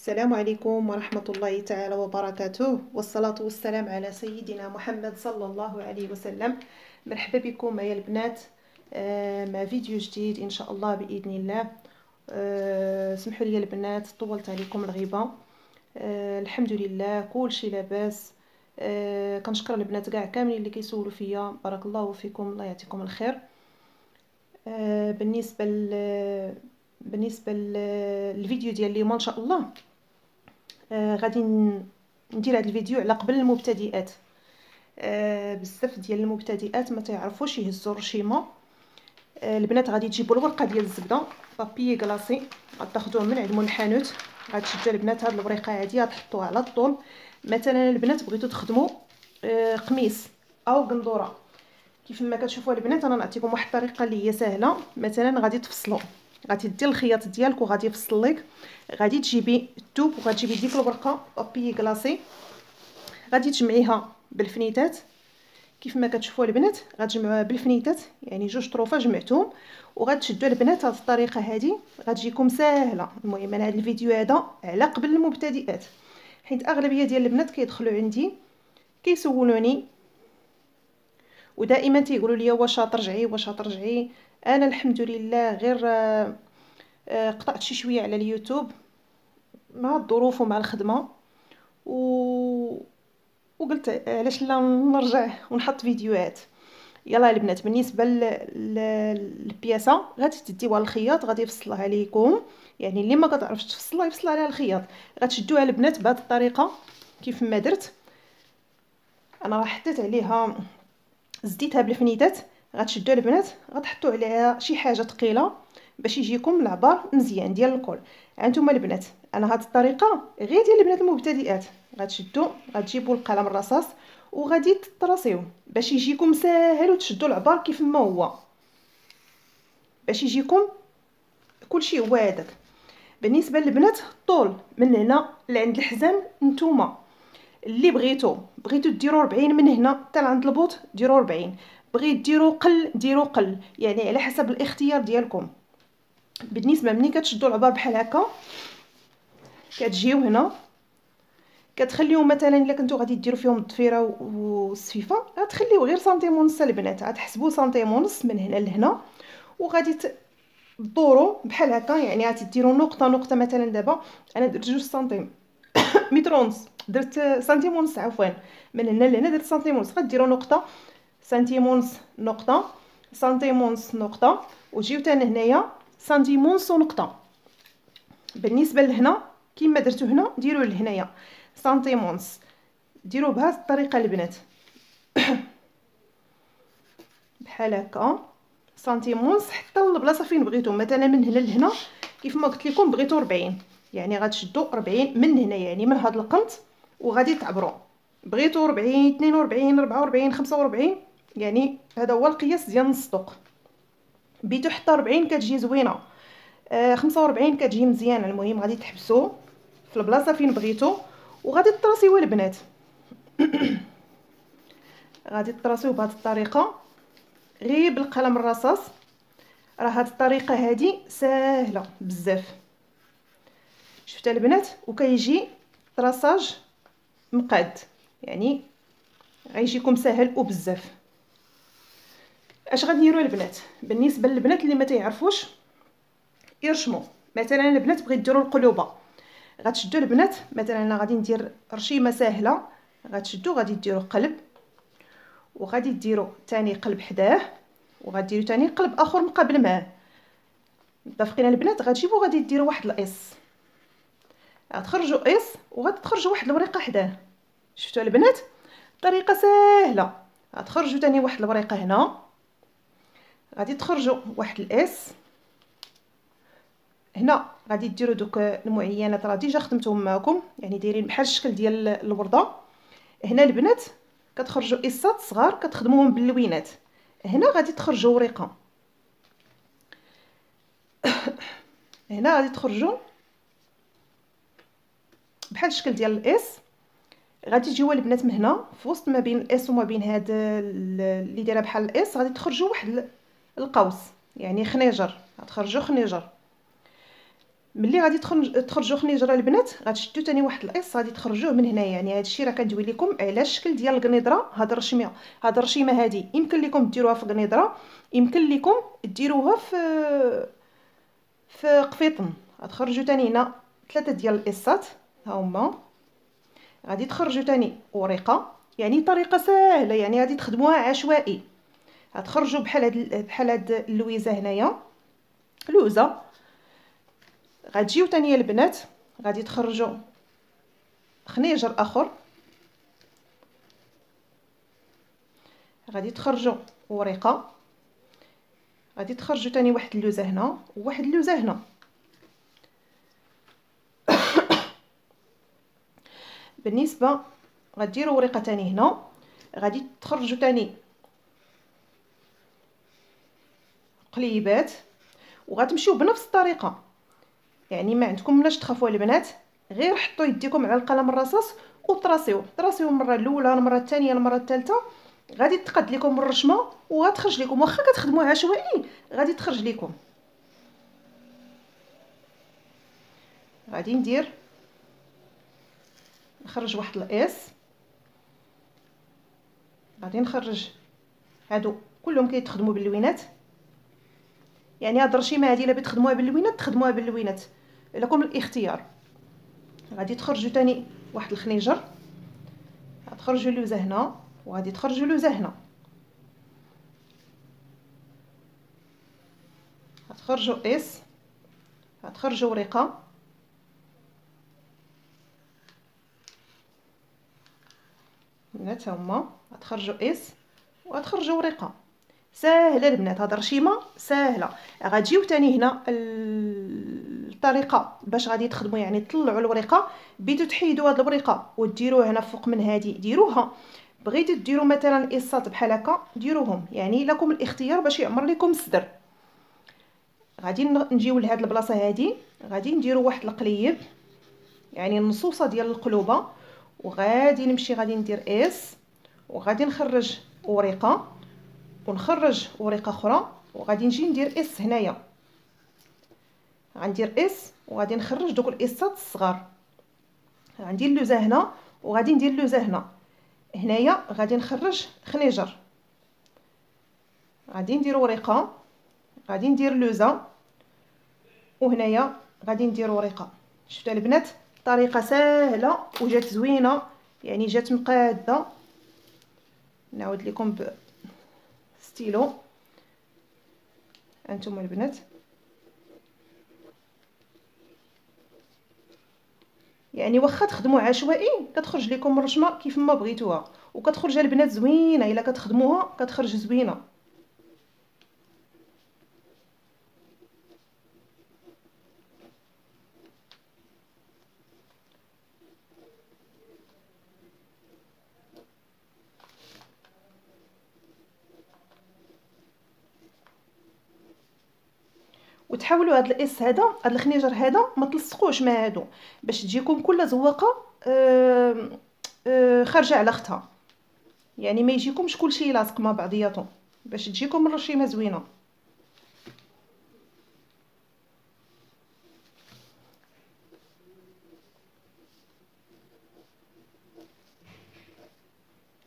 السلام عليكم ورحمة الله تعالى وبركاته، والصلاة والسلام على سيدنا محمد صلى الله عليه وسلم. مرحبا بكم يا البنات مع فيديو جديد إن شاء الله بإذن الله. سمحوا لي البنات طولت عليكم الغيبة. الحمد لله كل شيء لاباس. كنشكر البنات كاع كاملين اللي كيسولوا فيا، بارك الله فيكم، الله يعطيكم الخير. بالنسبه للفيديو ديال اليوم ان شاء الله غادي ندير هذا الفيديو على قبل المبتدئات. بزاف ديال المبتدئات ما تعرفوش يهزوا الرشيمه. البنات غادي تجيبوا الورقه ديال الزبده بابي كلاصي، غتاخذوه من عند الحانوت، غتشدوا البنات هاد الورقه هادي غتحطوها على الطول. مثلا البنات بغيتو تخدموا قميص او قندوره، كيف ما كتشوفوا البنات انا نعطيكم واحد الطريقه اللي هي سهله. مثلا غادي تفصلوا، غادي دير الخياط ديالك وغادي يفصل لك، غادي تجيبي الثوب وغتجيبي ديك الورقه بابي كلاصي، غادي تجمعيها بالفنيتات كيف ما كتشوفوا البنات، غتجمعوها بالفنيتات يعني جوج طروفه جمعتهم، وغتشدوا البنات هذه الطريقه هذه غتجيكم ساهله. المهم انا هذا الفيديو هذا على قبل المبتدئات، حيت اغلبيه ديال البنات كيدخلوا عندي كيسولوني ودائما تيقولوا لي واش ترجعي واش ترجعي. انا الحمد لله غير قطعت شي شويه على اليوتيوب مع الظروف ومع الخدمه وقلت علاش لا نرجع ونحط فيديوهات. يلا البنات، بالنسبه للبياسه غادي تديوها للخياط، غادي يفصلها ليكم، يعني اللي ما كتعرفش تفصلها يفصل عليها الخياط. غتشدوها البنات بهذه الطريقه كيف ما درت انا، راه حطيت عليها زديتها بالفنيدات. غتشدوا البنات غتحطوا عليها شي حاجه ثقيله باش يجيكم العبار مزيان ديال الكل. هانتوما البنات انا هاد الطريقه غير ديال البنات المبتدئات، غتشدوا غتجيبوا القلم الرصاص وغادي تطرسيو باش يجيكم ساهل، وتشدوا العبار كيف ما هو باش يجيكم كلشي هو هذاك. بالنسبه للبنات الطول من هنا لعند الحزام، نتوما اللي بغيتو ديروا 40 من هنا حتى لعند البوط ديروا 40، بغيت ديروا قل ديروا قل، يعني على حسب الاختيار ديالكم. بالنسبه ملي كتشدوا العبار بحال هكا كتجيو هنا كتخليو مثلا الا كنتو غادي ديروا فيهم الضفيره والصفيفه غتخليو غير سنتيم ونص البنات، غتحسبوا سنتيم ونص من هنا لهنا وغادي تدوروا بحال هكا، يعني غتديروا نقطه نقطه. مثلا دابا انا درت 2 سنتيم متر ونص، درت سنتيم ونص عفوا، من هنا لهنا درت سنتيم ونص، غديروا نقطه سنتيم ونص نقطه سنتيم ونص نقطه، وجيو تاني هنايا سنتيم ونص ونقطه. بالنسبه لهنا كيما درتو هنا ديروا لهنايا سنتيم ونص، ديروا بهذه الطريقه البنات بحال هكا سنتيم ونص حتى البلاصه فين بغيتو. مثلا من هنا لهنا كيف ما قلت لكم بغيتو 40، يعني غتشدوا 40 من هنا، يعني من هذا القنت وغادي تعبروا. بغيتو 40 42 44 45، يعني هذا هو القياس ديال نص دوق. بيتو حتى 40 كتجي زوينه، 45 كتجي مزيانه. المهم غادي تحبسوا في البلاصه فين بغيتو وغادي تطراسيو البنات غادي تطراسيو بهذه الطريقه غير بالقلم الرصاص. راه هذه الطريقه هذه ساهله بزاف، شفتوا البنات، وكيجي طراساج مقاد، يعني غيجيكم ساهل وبزاف. اش غنديروا البنات بالنسبه للبنات اللي ما تيعرفوش يرشموا؟ مثلا البنات بغيت ديروا القلوبه، غتشدوا البنات مثلا انا غادي ندير رشيمه ساهله، غتشدوا غادي ديروا قلب وغادي ديروا ثاني قلب حداه وغاديروا ثاني قلب اخر مقابل معاه. متفقين البنات؟ غتجيبوا غادي ديروا واحد الاس، غتخرجوا اس وغادي تخرجوا واحد الورقه حداه. شفتوا البنات؟ طريقه ساهله. غتخرجوا ثاني واحد الورقه هنا، غادي تخرجوا واحد الاس هنا، غادي ديروا دوك المعينات راه ديجا خدمتهم معكم، يعني دايرين بحال الشكل ديال الورده. هنا البنات كتخرجوا اسات صغار كتخدموهم باللوينات، هنا غادي تخرجوا ورقه، هنا غادي تخرجوا بحال الشكل ديال الاس. غادي تجيو البنات من هنا في وسط ما بين الاس وما بين هاد اللي دايره بحال الاس، غادي تخرجوا واحد القوس يعني خنيجر، غتخرجوا خنيجر. ملي غادي تخرجوا خنيجره البنات، غتشدوا تاني واحد القص غادي تخرجوه من هنا. يعني هذا الشيء راه كندوي لكم على الشكل ديال القنيضره. هاد الرشيمه هذه يمكن لكم ديروها في قنيضره، يمكن لكم ديروها في قفيطن. غتخرجوا تاني هنا 3 ديال القصات ها هما. غادي تخرجوا تاني ورقه، يعني طريقه سهله، يعني غادي تخدموها عشوائي. غتخرجوا بحال هاد اللويزه هنايا، لوزه. غتجيو تاني البنات غادي تخرجوا خنيجر اخر، غادي تخرجوا ورقه، غادي تخرجوا تاني واحد اللوزه هنا وواحد اللوزه هنا. بالنسبه غديروا ورقه تاني هنا، غادي تخرجوا تاني قليبات، وغتمشيو بنفس الطريقه. يعني ما عندكم مناش تخافوا البنات، غير حطوا يديكم على القلم الرصاص وطراسيو المره الاولى، المره الثانيه، المره الثالثه. غادي تقاد لكم الرشمه وغتخرج لكم، واخا كتخدموها عشوائي غادي تخرج لكم. غادي نخرج واحد الاس، غادي نخرج هادو كلهم كيتخدموا باللوينات. يعني هاد الرشيمه هادي الا بغيت تخدموها باللوينات تخدموها باللوينات، لكم الاختيار. غادي تخرجوا تاني واحد الخنيجر، غتخرجوا لوزه هنا وغادي تخرجوا لوزه هنا، غتخرجوا اس، غتخرجوا ورقه، البنات هما غتخرجوا اس وغتخرجوا ورقه. ساهله البنات، هاد الرشيمه ساهله. غتجيو تاني هنا الطريقه باش غادي تخدموا، يعني تطلعوا الورقه. بغيتو تحيدوا هاد الورقه وديروها هنا فوق من هادي ديروها، بغيتو ديروا مثلا اصات بحال هكا ديروهم، يعني لكم الاختيار باش يعمر لكم الصدر. غادي نجيو لهاد البلاصه هادي، غادي نديروا واحد القليب، يعني النصوصه ديال القلوبه، وغادي نمشي غادي ندير اس، وغادي نخرج ورقه ونخرج ورقه اخرى، وغادي نجي ندير اس هنايا. غندير اس وغادي نخرج دوك الاسات الصغار. غندير لوزه هنا وغادي ندير لوزه هنايا. غادي نخرج خنيجر، غادي ندير ورقه، غادي ندير لوزه، وهنايا غادي ندير ورقه. شفتوا البنات؟ طريقه سهله وجات زوينه، يعني جات مقاده. نعاود لكم بستيلو انتم البنات. يعني واخا تخدموا عشوائي كتخرج لكم الرشمه كيف ما بغيتوها، وكتخرج البنات زوينه. الا كتخدموها كتخرج زوينه. وتحاولوا هاد الاس هذا، هاد الخنيجر هذا ما تلصقوش مع هادو، باش تجيكم كل زواقه خارجه على اختها. يعني ما يجيكمش كلشي لاصق مع بعضياتو، باش تجيكم الرشيمه زوينه.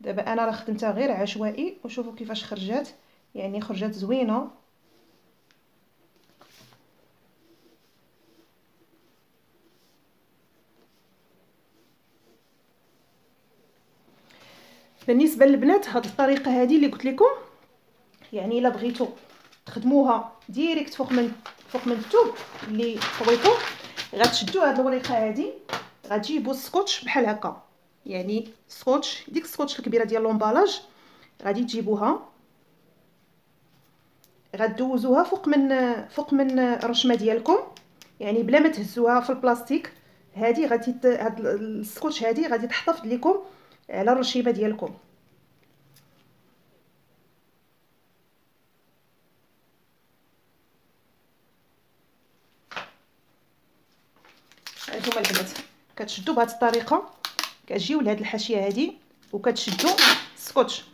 دابا انا راه خدمتها غير عشوائي، وشوفوا كيفاش خرجات، يعني خرجات زوينه. بالنسبه للبنات هاد الطريقه هذه اللي قلت لكم، يعني الا بغيتو تخدموها ديريكت فوق من الثوب اللي طويتو، غتشدوا هاد الورقه هذه، غتجيبوا السكوتش بحال هكا، يعني سكوتش، ديك السكوتش الكبيره ديال لومبالاج، غادي تجيبوها غدوزوها فوق من الرشمه ديالكم، يعني بلا ما تهزوها في البلاستيك. هذه هاد السكوتش هذه غادي تحتفظ لكم على الرشيمه ديالكم. هانتوما البنات كتشدوا بهذه الطريقه، كتجيو لهاد الحاشيه هذه وكتشدوا السكوتش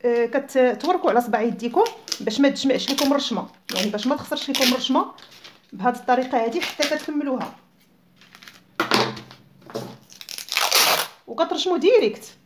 كتوركوا على صباع يديكم باش ما تجمعش لكم الرشمه، يعني باش ما تخسرش لكم الرشمه. بهذه الطريقه هذه حتى كتكملوها وكترشموا ديريكت.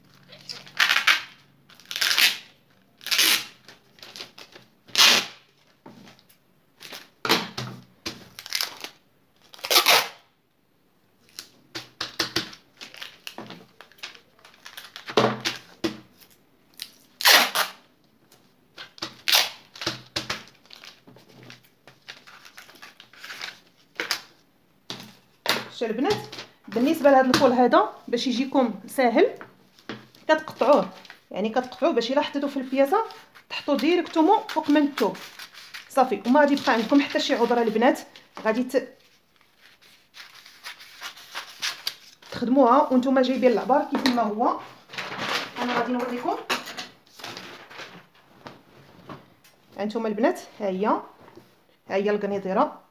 شتو البنات، بالنسبه لهذا الفول هذا باش يجيكم ساهل كتقطعوه، يعني كتقطعوه باش الا حطيتو في البياسه تحطوا ديريكتومون فوق من الثوب صافي، وما غادي يبقى عندكم حتى شي عذره البنات. غادي تخدموها وانتم جايبين العبار كيف ما هو. انا غادي نوريكم. هانتوما البنات، ها هي القنيطره.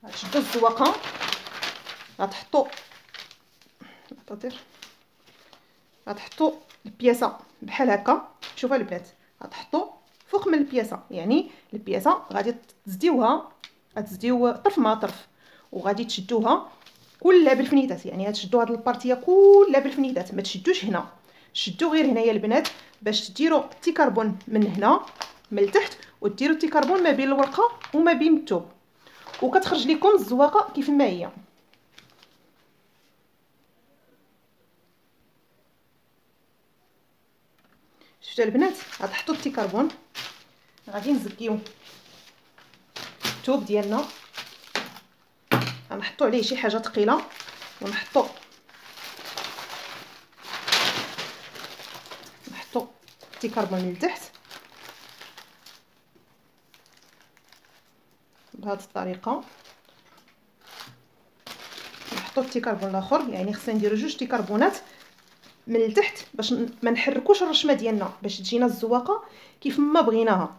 غتشدوا الزواقه غتحطوا البياسه بحال هكا. شوفوا البنات، غتحطوا فوق من البياسه، يعني البياسه غادي تزديوها، غتزديو طرف مع طرف وغادي تشدوها كلها بالفنيدات، يعني غتشدوا هاد البارتيه كلها بالفنيدات، ما تشدوش هنا، شدوا غير هنايا البنات باش ديروا التيكربون من هنا من التحت، وديروا التيكربون ما بين الورقه وما بين الثوب، وكتخرج لكم الزواقه كيف ما هي. شفتوا البنات، غتحطوا التيكربون، غادي نزكيو الثوب ديالنا، غنحطوا عليه شي حاجه ثقيله ونحطوا التيكربون من التحت بهذه الطريقه. نحطوا التيكربون الاخر، يعني خصنا نديروا جوج تيكربونات من التحت باش ما نحركوش الرشمه ديالنا، باش تجينا الزواقه كيف ما بغيناها.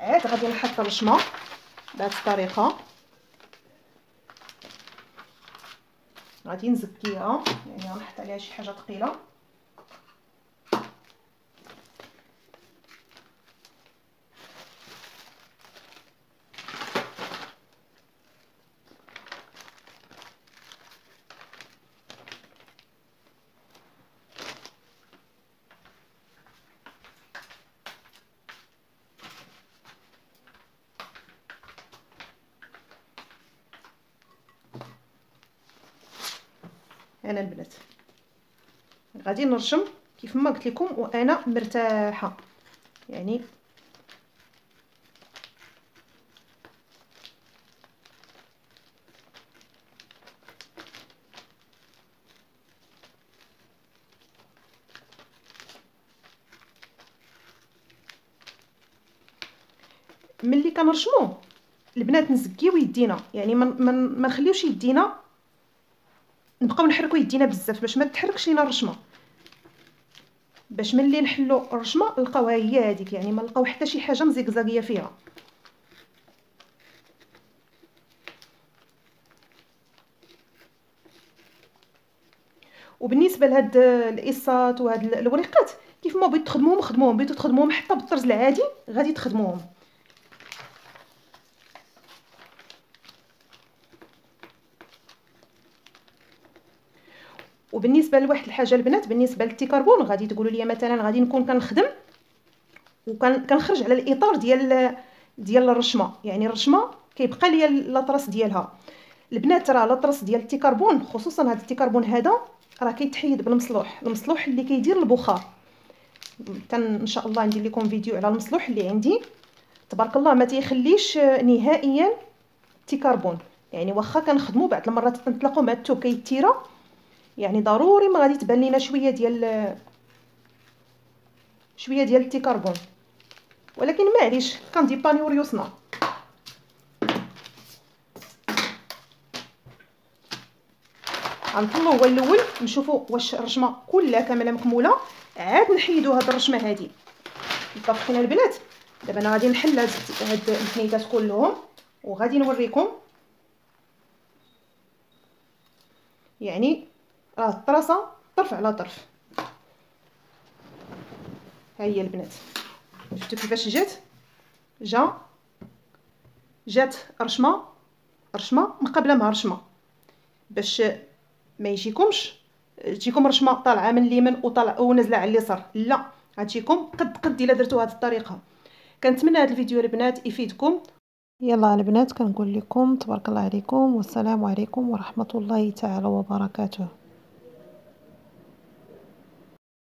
عاد غادي نحط الرشمه بهذه الطريقه، غادي نزكيها، يعني غنحط عليها شي حاجه ثقيله. انا البنات غادي نرشم كيف ما قلت لكم وانا مرتاحه، يعني ملي كنرشموه البنات نزكيو يدينا، يعني ما نخليوش يدينا نبقاو نحركوا يدينا بزاف باش ما تحركش لينا الرشمه، باش ملي نحلو الرشمه نلقاوها هي هذيك، يعني ما نلقاو حتى شي حاجه مزيكزاكيه فيها. وبالنسبه لهاد القصات وهاد الوريقات كيف ما بغيتو تخدموهم خدموهم، بغيتو تخدموهم حتى بالطرز العادي غادي تخدموهم. وبالنسبه لواحد الحاجه البنات، بالنسبه للتيكربون غادي تقولوا لي مثلا غادي نكون كنخدم وكنخرج على الاطار ديال الرشمه، يعني الرشمه كيبقى ليا الاطراس ديالها. البنات راه الاطراس ديال التيكربون، خصوصا هذا التيكربون هذا راه كيتحيد بالمصلوح، المصلوح اللي كيدير البخار. ان شاء الله ندير لكم فيديو على المصلوح اللي عندي، تبارك الله ما تيخليش نهائيا التيكربون، يعني واخا كنخدموا بعض المرات كنطلقوا مع الثوب كيتيرا، يعني ضروري ما غادي تبان لينا شويه ديال التيكربون، ولكن معليش كنديبانيو ريوسنا. غنطلعوا هو الاول نشوفوا واش الرشمه كلها كامله مكموله، عاد نحيدوا هاد الرشمه هادي. متفقين البنات؟ دابا انا غادي نحل هاد الفنيتات كلهم وغادي نوريكم، يعني راه الطراسه طرف على طرف. ها هي البنات، شفتوا كيفاش جات؟ جا جات رشمه مقابله مع رشمه، باش ما يجيكمش تجيكم رشمه طالعه من اليمين وطالعه ونازله على اليسار، لا غتجيكم قد الا درتو هذه الطريقه. كنتمنى هذا الفيديو البنات يفيدكم. يلا البنات كنقول لكم تبارك الله عليكم، والسلام عليكم ورحمه الله تعالى وبركاته.